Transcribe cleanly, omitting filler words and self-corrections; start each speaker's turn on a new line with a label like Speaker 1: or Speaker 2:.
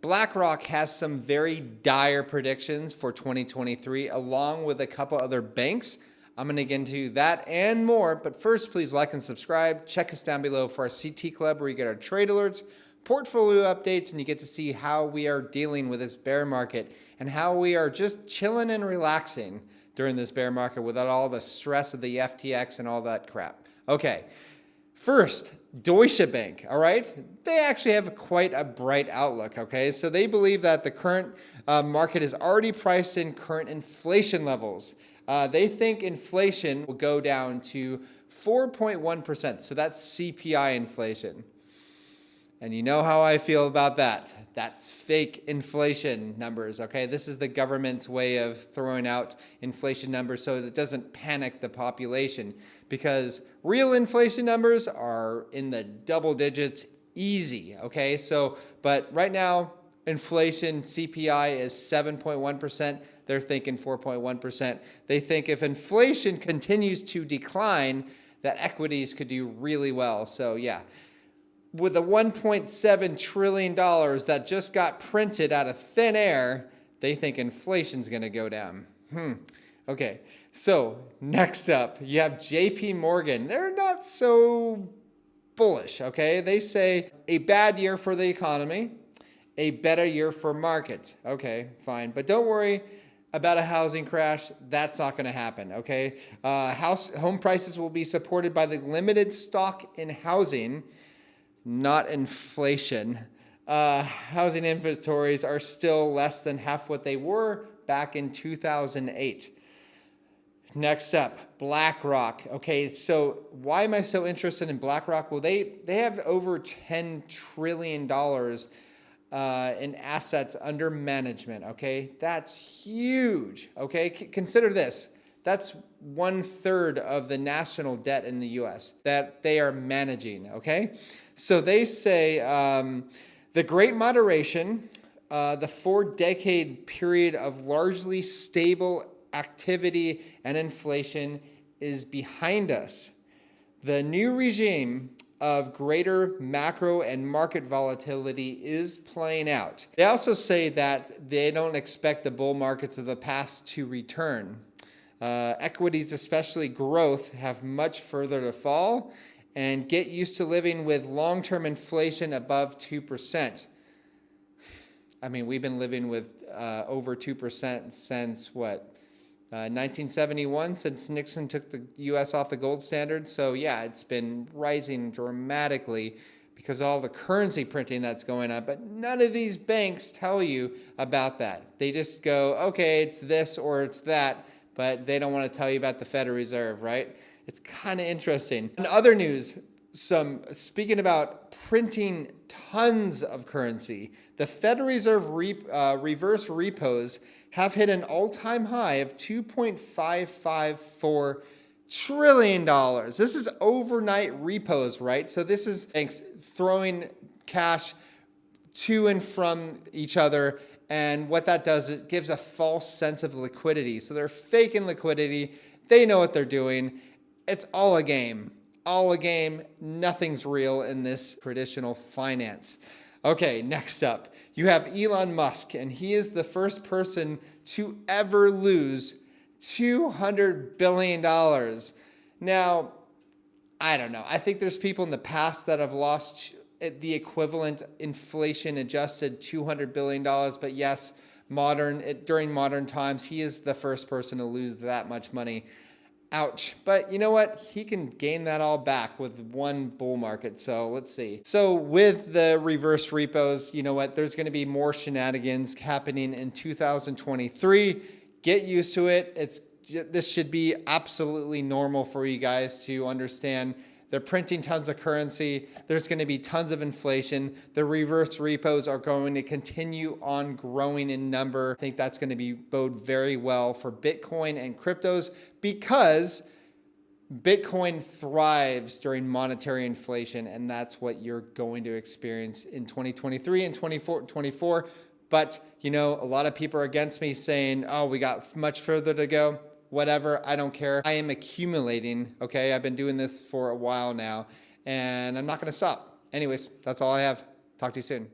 Speaker 1: BlackRock has some very dire predictions for 2023, along with a couple other banks. I'm going to get into that and more, but first, please like and subscribe. Check us down below for our CT Club, where you get our trade alerts, portfolio updates, and you get to see how we are dealing with this bear market and how we are just chilling and relaxing during this bear market without all the stress of the FTX and all that crap. Okay, first, Deutsche Bank, all right? They actually have quite a bright outlook, okay? So they believe that the current market is already priced in current inflation levels. They think inflation will go down to 4.1%. So that's CPI inflation. And you know how I feel about that. That's fake inflation numbers, okay? This is the government's way of throwing out inflation numbers so that it doesn't panic the population, because real inflation numbers are in the double digits easy, okay? So, but right now, inflation CPI is 7.1%. They're thinking 4.1%. They think if inflation continues to decline, that equities could do really well. So yeah. With the $1.7 trillion that just got printed out of thin air, they think inflation's going to go down. Okay, so next up, you have JP Morgan. They're not so bullish, okay? They say a bad year for the economy, a better year for markets. Okay, fine. But don't worry about a housing crash. That's not going to happen, okay? Home prices will be supported by the limited stock in housing, not inflation. Housing inventories are still less than half what they were back in 2008. Next up, BlackRock. Okay, so why am I so interested in BlackRock? Well, they have over $10 trillion in assets under management, okay? That's huge, okay? Consider this. That's 1/3 of the national debt in the US that they are managing, okay? So they say the Great Moderation, the 4-decade period of largely stable activity and inflation is behind us. The new regime of greater macro and market volatility is playing out. They also say that they don't expect the bull markets of the past to return. Equities, especially growth, have much further to fall, and get used to living with long-term inflation above 2%. I mean, we've been living with over 2% since what? 1971, since Nixon took the U.S. off the gold standard. So yeah, it's been rising dramatically because of all the currency printing that's going on. But none of these banks tell you about that. They just go, okay, it's this or it's that, but they don't want to tell you about the Federal Reserve, right? It's kind of interesting. In other news, speaking about printing tons of currency, the Federal Reserve reverse repos have hit an all-time high of $2.554 trillion. This is overnight repos, right? So this is banks throwing cash to and from each other. And what that does, it gives a false sense of liquidity. So they're faking liquidity. They know what they're doing. It's all a game. All a game. Nothing's real in this traditional finance. Okay, next up, you have Elon Musk, and he is the first person to ever lose $200 billion. Now, I don't know. I think there's people in the past that have lost the equivalent inflation-adjusted $200 billion, but yes, during modern times, he is the first person to lose that much money. Ouch. But you know what? He can gain that all back with one bull market. So let's see. So with the reverse repos, you know what? There's going to be more shenanigans happening in 2023. Get used to it. This should be absolutely normal for you guys to understand. They're printing tons of currency. There's going to be tons of inflation. The reverse repos are going to continue on growing in number. I think that's going to bode very well for Bitcoin and cryptos, because Bitcoin thrives during monetary inflation, and that's what you're going to experience in 2023 and 2024. But, you know, a lot of people are against me saying, oh, we got much further to go. Whatever, I don't care. I am accumulating, okay? I've been doing this for a while now, and I'm not going to stop. Anyways, that's all I have. Talk to you soon.